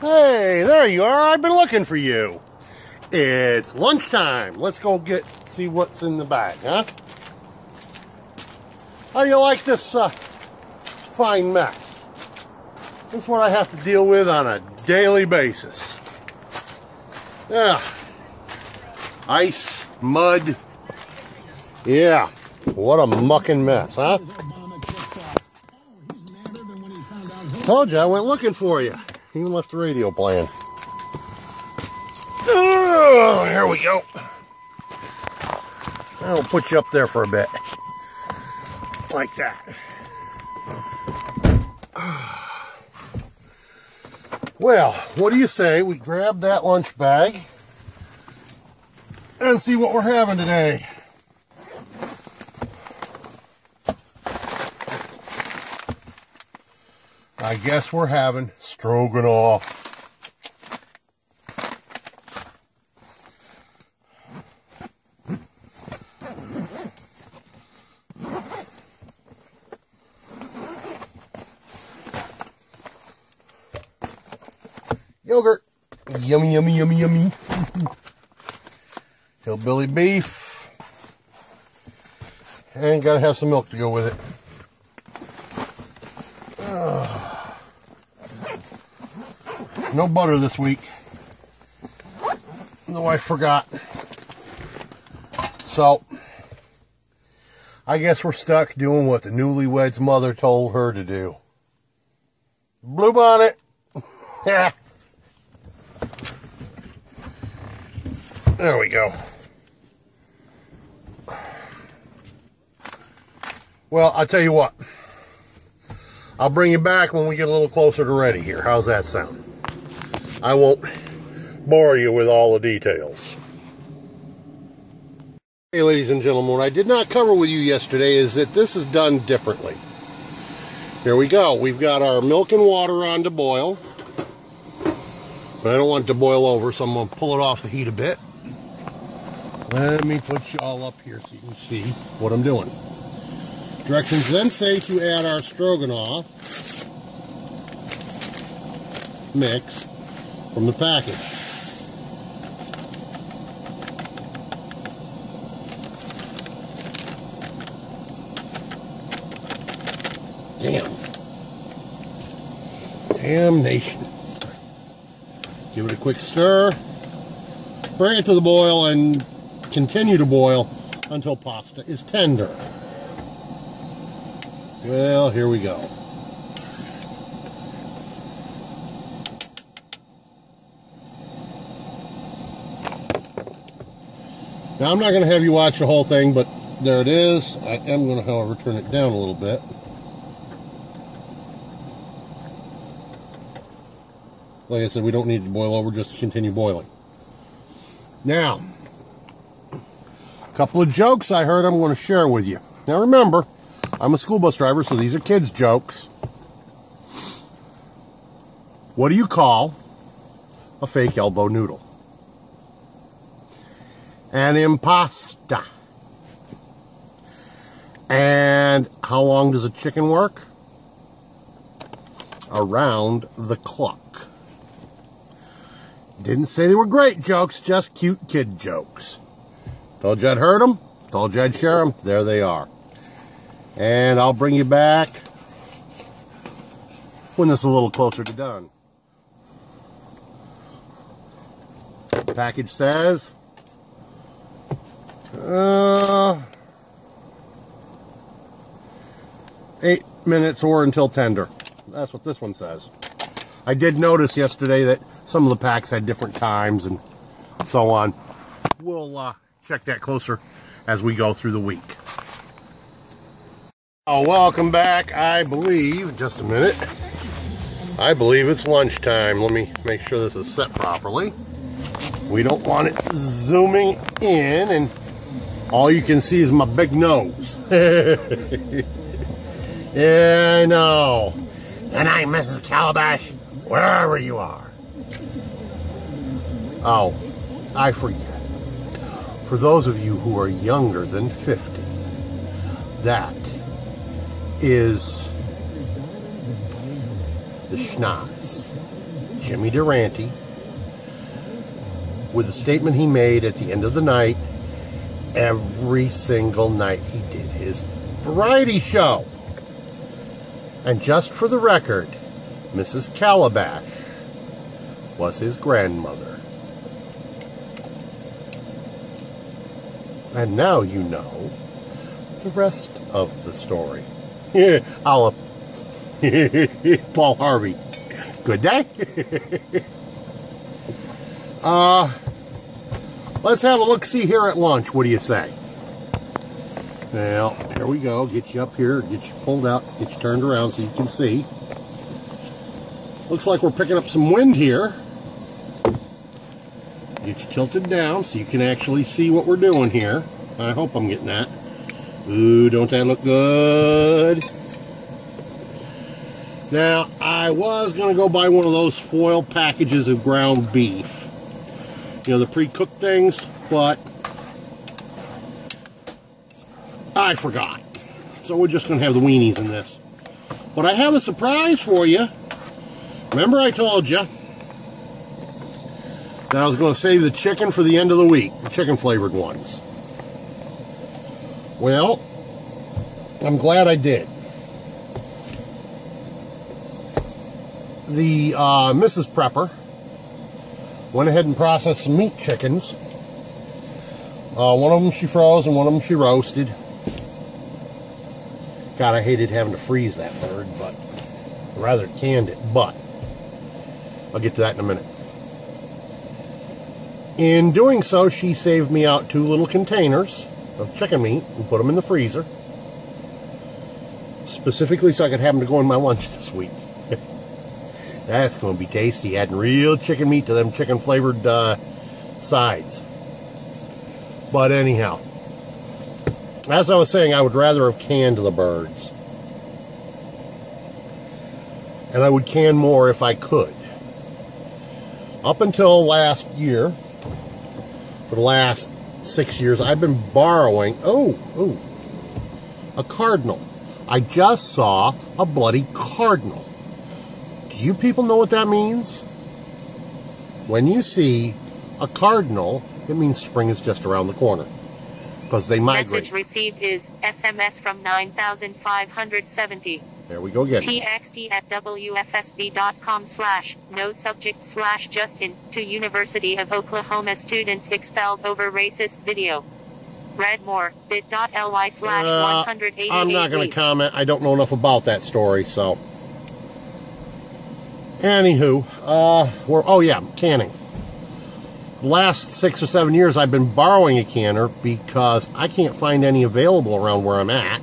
Hey, there you are. I've been looking for you. It's lunchtime. Let's go see what's in the bag, huh? How do you like this fine mess? This is what I have to deal with on a daily basis. Yeah. Ice, mud. Yeah. What a mucking mess, huh? Told you I went looking for you. Even left the radio playing. Oh, here we go. I'll put you up there for a bit. Like that. Well, what do you say we grab that lunch bag and see what we're having today? I guess we're having stroganoff. Yogurt. Yummy, yummy, yummy, yummy. Hillbilly beef. And gotta have some milk to go with it. No butter this week. The wife forgot. So, I guess we're stuck doing what the newlywed's mother told her to do. Blue bonnet. There we go. Well, I'll tell you what. I'll bring you back when we get a little closer to ready here. How's that sound? I won't bore you with all the details. Hey, ladies and gentlemen, what I did not cover with you yesterday is that this is done differently. Here we go. We've got our milk and water on to boil. But I don't want it to boil over, so I'm going to pull it off the heat a bit. Let me put you all up here so you can see what I'm doing. Directions then say to add our stroganoff mix from the package. Damnation. Give it a quick stir. Bring it to the boil and continue to boil until pasta is tender. Well, here we go. Now, I'm not going to have you watch the whole thing, but there it is. I am going to, however, turn it down a little bit. Like I said, we don't need to boil over, just to continue boiling. Now, a couple of jokes I heard I'm going to share with you. Now, remember, I'm a school bus driver, so these are kids' jokes. What do you call a fake elbow noodle? An impasta. And how long does a chicken work? Around the clock. Didn't say they were great jokes, just cute kid jokes. Told you I'd heard them, told you I'd share them. There they are. And I'll bring you back when this is a little closer to done. The package says 8 minutes or until tender. That's what this one says. I did notice yesterday that some of the packs had different times and so on. We'll check that closer as we go through the week. Oh, welcome back. I believe, just a minute, I believe it's lunchtime. Let me make sure this is set properly. We don't want it zooming in and all you can see is my big nose. Yeah, I know. And I'm Mrs. Calabash, wherever you are. Oh, I forget. For those of you who are younger than 50, that is the schnoz Jimmy Durante, with the statement he made at the end of the night. Every single night he did his variety show. And just for the record, Mrs. Calabash was his grandmother. And now you know the rest of the story. Paul Harvey. Good day. Let's have a look-see here at lunch. What do you say? Now, here we go. Get you up here, get you pulled out, get you turned around so you can see. Looks like we're picking up some wind here. Get you tilted down so you can actually see what we're doing here. I hope I'm getting that. Ooh, don't that look good? Now, I was going to go buy one of those foil packages of ground beef. You know, the pre-cooked things, but I forgot. So we're just going to have the weenies in this. But I have a surprise for you. Remember I told you that I was going to save the chicken for the end of the week, the chicken flavored ones. Well, I'm glad I did. The Mrs. Prepper went ahead and processed some meat chickens. One of them she froze and one of them she roasted. God, I hated having to freeze that bird, but I'd rather canned it, but I'll get to that in a minute. In doing so, she saved me out 2 little containers of chicken meat and put them in the freezer, specifically so I could have them to go in my lunch this week. That's going to be tasty, adding real chicken meat to them chicken flavored sides. But anyhow, as I was saying, I would rather have canned the birds. And I would can more if I could. Up until last year, for the last 6 years, I've been borrowing, a cardinal. I just saw a bloody cardinal. Do you people know what that means? When you see a cardinal, it means spring is just around the corner. Because they migrate. Message received is SMS from 9570. There we go again. txt@wfsb.com/no subject/Justin to University of Oklahoma students expelled over racist video. Read more, bit.ly/188. I'm not going to comment. I don't know enough about that story, so. Anywho, canning. The last 6 or 7 years I've been borrowing a canner because I can't find any available around where I'm at.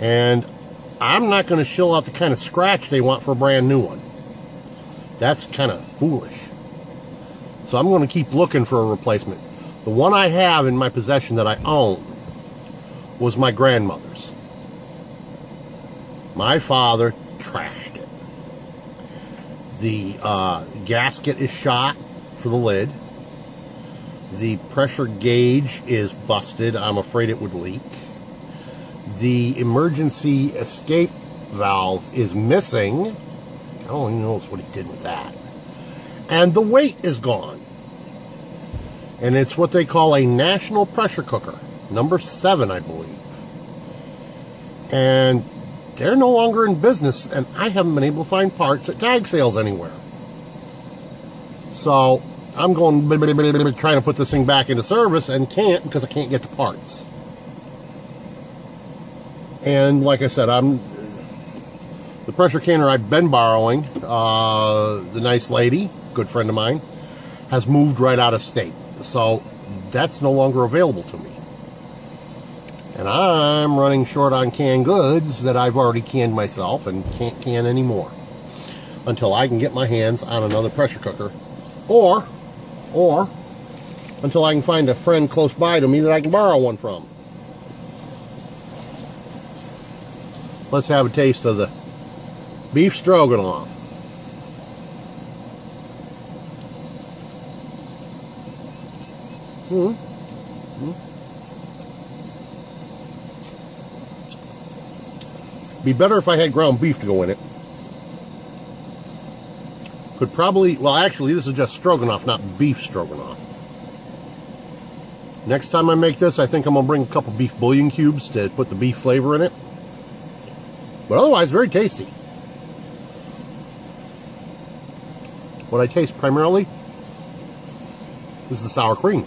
And I'm not going to shill out the kind of scratch they want for a brand new one. That's kind of foolish. So I'm going to keep looking for a replacement. The one I have in my possession that I own was my grandmother's. My father trashed it. The gasket is shot for the lid. The pressure gauge is busted. I'm afraid it would leak. The emergency escape valve is missing. I don't even know what he did with that. And the weight is gone. And it's what they call a national pressure cooker. Number 7, I believe. And they're no longer in business, and I haven't been able to find parts at tag sales anywhere. So I'm going trying to put this thing back into service and can't because I can't get the parts. And like I said, the pressure canner I've been borrowing, the nice lady, good friend of mine, has moved right out of state. So that's no longer available to me. And I'm running short on canned goods that I've already canned myself and can't can anymore until I can get my hands on another pressure cooker, or until I can find a friend close by to me that I can borrow one from. Let's have a taste of the beef stroganoff. Be better if I had ground beef to go in it. Could probably, well, actually, this is just stroganoff, not beef stroganoff. Next time I make this, I think I'm going to bring a couple beef bouillon cubes to put the beef flavor in it. But otherwise, very tasty. What I taste primarily is the sour cream.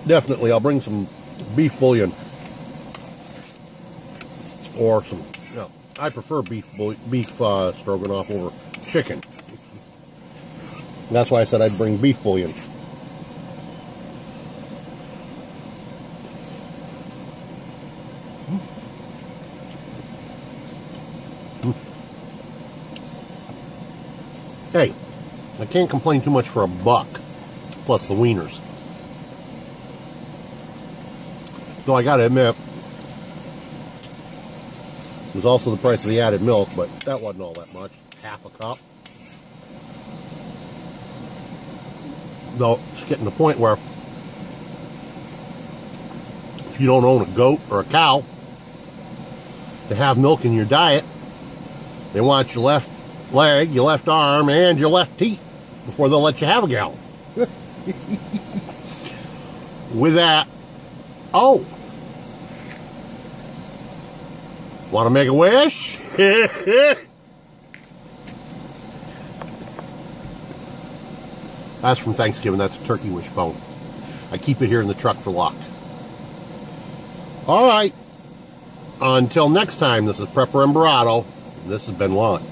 Definitely, I'll bring some beef bouillon. Or some, no, I prefer beef stroganoff over chicken. That's why I said I'd bring beef bouillon. Hey, I can't complain too much for $1, plus the wieners. Though I gotta admit, it was also the price of the added milk, but that wasn't all that much. Half a cup. Though it's getting to the point where if you don't own a goat or a cow to have milk in your diet, they want your left leg, your left arm, and your left teat before they'll let you have a gallon. With that, oh, want to make a wish? That's from Thanksgiving. That's a turkey wishbone. I keep it here in the truck for luck. All right. Until next time, this is Prepper and Barato. This has been lunch.